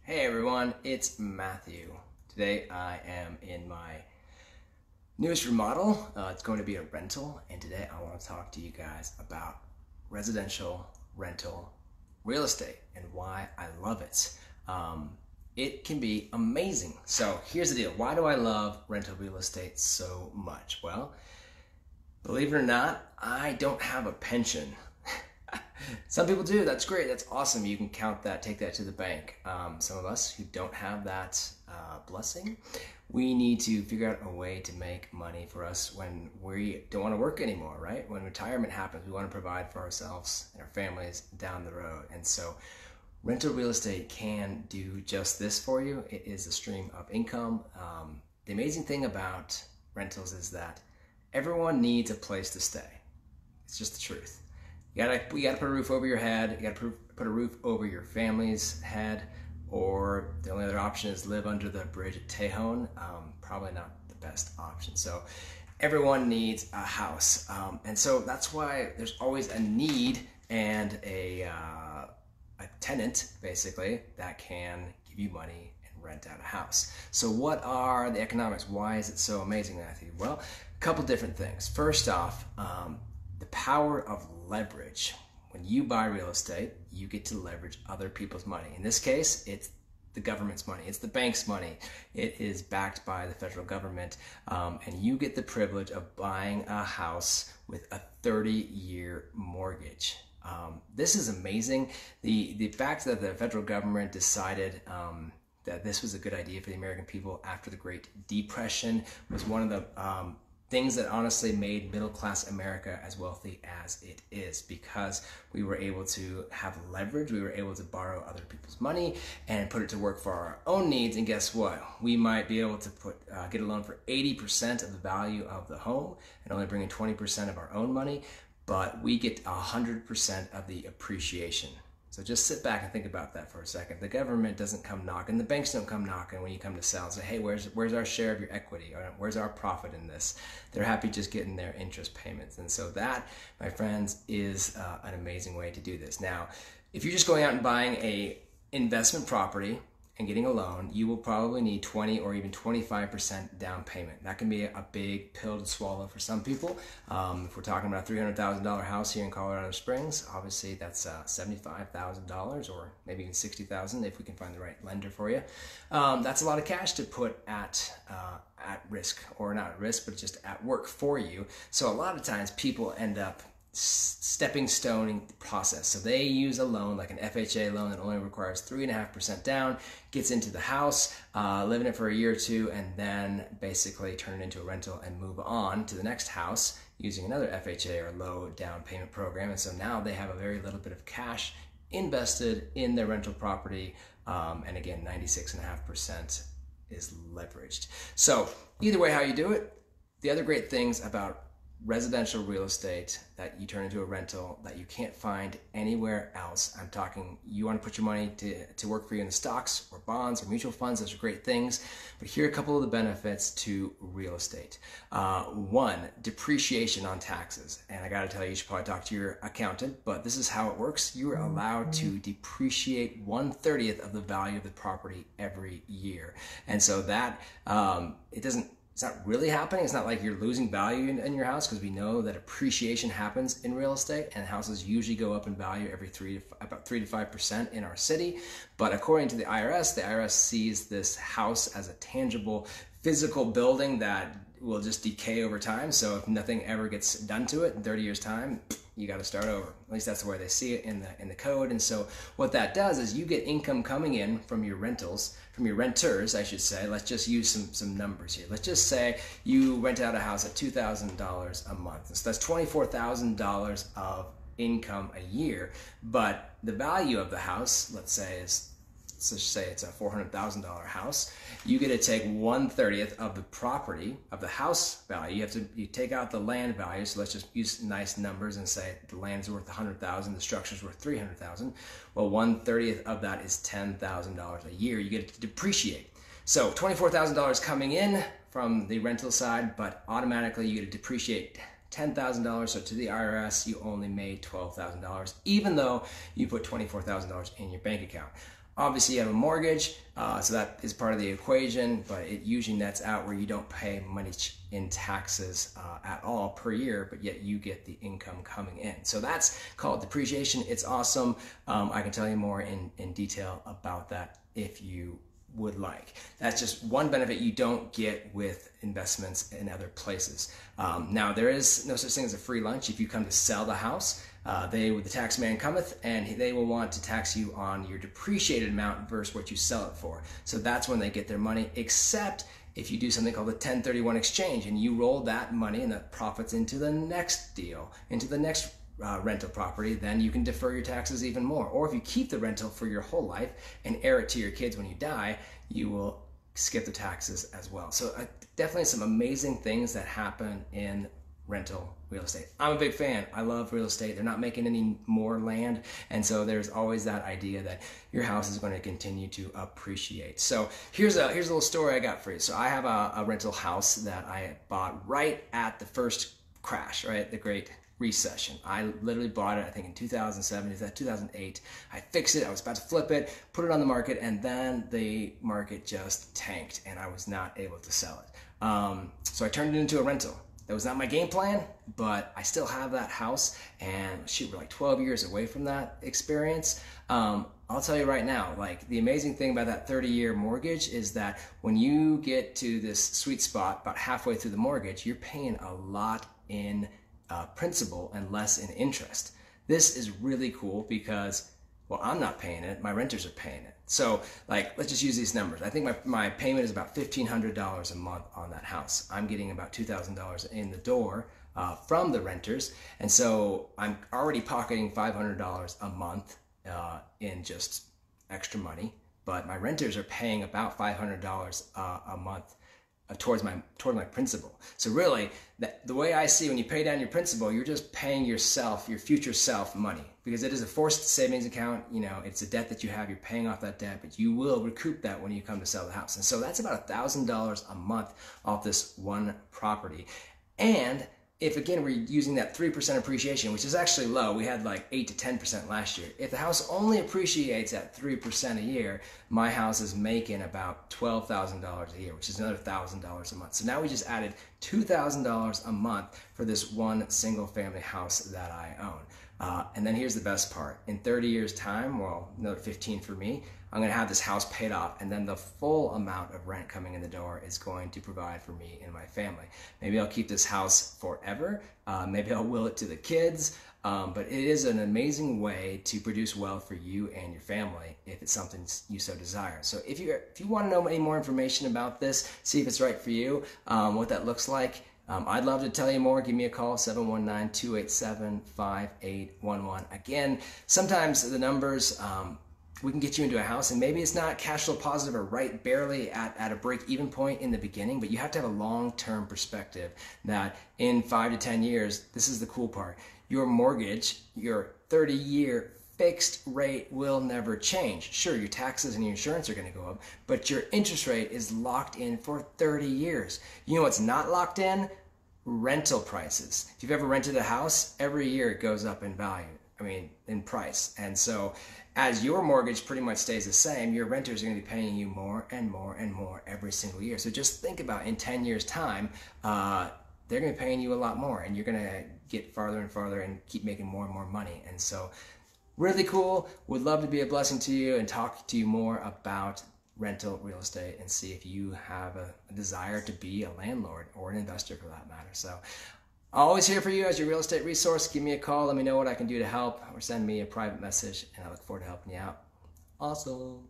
Hey everyone, it's Matthew. Today I am in my newest remodel. It's going to be a rental, and today I want to talk to you guys about residential rental real estate and why I love it. It can be amazing. So here's the deal. Why do I love rental real estate so much? Well, believe it or not, I don't have a pension. Some people do. That's great. That's awesome. You can count that, take that to the bank. Some of us who don't have that blessing, we need to figure out a way to make money for us when we don't want to work anymore, right? When retirement happens, we want to provide for ourselves and our families down the road. And so rental real estate can do just this for you. It is a stream of income. The amazing thing about rentals is that everyone needs a place to stay. It's just the truth. You gotta put a roof over your head. You gotta put a roof over your family's head, or the only other option is live under the bridge at Tejon. Probably not the best option. So everyone needs a house, and so that's why there's always a need and a tenant basically that can give you money and rent out a house. So what are the economics? Why is it so amazing, Matthew? Well, a couple different things. First off, the power of leverage. When you buy real estate, you get to leverage other people's money. In this case, it's the government's money. It's the bank's money. It is backed by the federal government, and you get the privilege of buying a house with a 30-year mortgage. This is amazing. The fact that the federal government decided that this was a good idea for the American people after the Great Depression was one of the things that honestly made middle-class America as wealthy as it is, because we were able to have leverage. We were able to borrow other people's money and put it to work for our own needs. And guess what? We might be able to get a loan for 80% of the value of the home and only bring in 20% of our own money, but we get 100% of the appreciation. So just sit back and think about that for a second. The government doesn't come knocking. The banks don't come knocking when you come to sell and say, hey, where's our share of your equity? Or where's our profit in this? They're happy just getting their interest payments. And so that, my friends, is an amazing way to do this. Now, if you're just going out and buying a investment property and getting a loan, you will probably need 20 or even 25% down payment. That can be a big pill to swallow for some people. If we're talking about a $300,000 house here in Colorado Springs, obviously that's $75,000 or maybe even $60,000 if we can find the right lender for you. That's a lot of cash to put at risk, or not at risk, but just at work for you. So a lot of times people end up stepping stoning the process. So they use a loan like an FHA loan that only requires 3.5% down, gets into the house, live in it for a year or two, and then basically turn it into a rental and move on to the next house using another FHA or low down payment program. And so now they have a very little bit of cash invested in their rental property. And again, 96.5% is leveraged. So either way how you do it, the other great things about residential real estate that you turn into a rental that you can't find anywhere else. I'm talking, you want to put your money to work for you in the stocks or bonds or mutual funds. Those are great things. But here are a couple of the benefits to real estate. One, depreciation on taxes. And I got to tell you, you should probably talk to your accountant, but this is how it works. You are allowed to depreciate 1/30 of the value of the property every year. And so that, it's not really happening. It's not like you're losing value in your house, because we know that appreciation happens in real estate, and houses usually go up in value every about 3 to 5% in our city. But according to the IRS sees this house as a tangible physical building that will just decay over time. So if nothing ever gets done to it in 30 years time, you got to start over. At least that's the way they see it in the code. And so what that does is you get income coming in from your rentals, from your renters, I should say. Let's just use some numbers here. Let's just say you rent out a house at $2,000 a month. So that's $24,000 of income a year. But the value of the house, let's just say it's a $400,000 house. You get to take 1/30 of the property, of the house value. You take out the land value. So let's just use nice numbers and say the land is worth $100,000, the structure's worth $300,000. Well, 1/30 of that is $10,000 a year. You get to depreciate. So $24,000 coming in from the rental side, but automatically you get to depreciate $10,000, so to the IRS, you only made $12,000, even though you put $24,000 in your bank account. Obviously, you have a mortgage, so that is part of the equation, but it usually nets out where you don't pay money in taxes at all per year, but yet you get the income coming in. So that's called depreciation. It's awesome. I can tell you more in detail about that if you would like. That's just one benefit you don't get with investments in other places. Now, there is no such thing as a free lunch. If you come to sell the house, the tax man cometh, and they will want to tax you on your depreciated amount versus what you sell it for. So that's when they get their money, except if you do something called a 1031 exchange and you roll that money and the profits into the next deal, into the next rental property, then you can defer your taxes even more. Or if you keep the rental for your whole life and heir it to your kids when you die, you will skip the taxes as well. So definitely some amazing things that happen in rental real estate. I'm a big fan. I love real estate. They're not making any more land, and so there's always that idea that your house is going to continue to appreciate. So here's a little story I got for you. So I have a rental house that I bought right at the first crash, right? The Great Recession. I literally bought it, I think in 2007, is that 2008. I fixed it, I was about to flip it, put it on the market, and then the market just tanked and I was not able to sell it. So I turned it into a rental. That was not my game plan, but I still have that house, and shoot, we're like 12 years away from that experience. I'll tell you right now, like the amazing thing about that 30-year mortgage is that when you get to this sweet spot about halfway through the mortgage, you're paying a lot in principal and less in interest. This is really cool because, well, I'm not paying it, my renters are paying it. So like, let's just use these numbers. I think my payment is about $1,500 a month on that house. I'm getting about $2,000 in the door from the renters. And so I'm already pocketing $500 a month in just extra money, but my renters are paying about $500 a month towards my principal. So really, the way I see when you pay down your principal, you're just paying yourself, your future self, money, because it is a forced savings account. You know, it's a debt that you have. You're paying off that debt, but you will recoup that when you come to sell the house. And so that's about $1,000 a month off this one property. And if, again, we're using that 3% appreciation, which is actually low, we had like 8 to 10% last year. If the house only appreciates at 3% a year, my house is making about $12,000 a year, which is another $1,000 a month. So now we just added $2,000 a month for this one single family house that I own. And then here's the best part. In 30 years time, well, another 15 for me, I'm going to have this house paid off, and then the full amount of rent coming in the door is going to provide for me and my family. Maybe I'll keep this house forever. Maybe I'll will it to the kids. But it is an amazing way to produce wealth for you and your family if it's something you so desire. So if you want to know any more information about this, see if it's right for you, what that looks like, I'd love to tell you more. Give me a call, 719-287-5811. Again, sometimes the numbers, we can get you into a house and maybe it's not cash flow positive or right barely at a break-even point in the beginning, but you have to have a long-term perspective that in 5 to 10 years, this is the cool part, your mortgage, your 30-year fixed rate will never change. Sure, your taxes and your insurance are going to go up, but your interest rate is locked in for 30 years. You know what's not locked in? Rental prices. If you've ever rented a house, every year it goes up in value. I mean, in price. And so as your mortgage pretty much stays the same, your renters are going to be paying you more and more and more every single year. So just think about in 10 years time, they're going to be paying you a lot more, and you're going to get farther and farther and keep making more and more money. And so really cool. Would love to be a blessing to you and talk to you more about rental real estate and see if you have a desire to be a landlord or an investor for that matter. So always here for you as your real estate resource. Give me a call. Let me know what I can do to help, or send me a private message, and I look forward to helping you out. Awesome.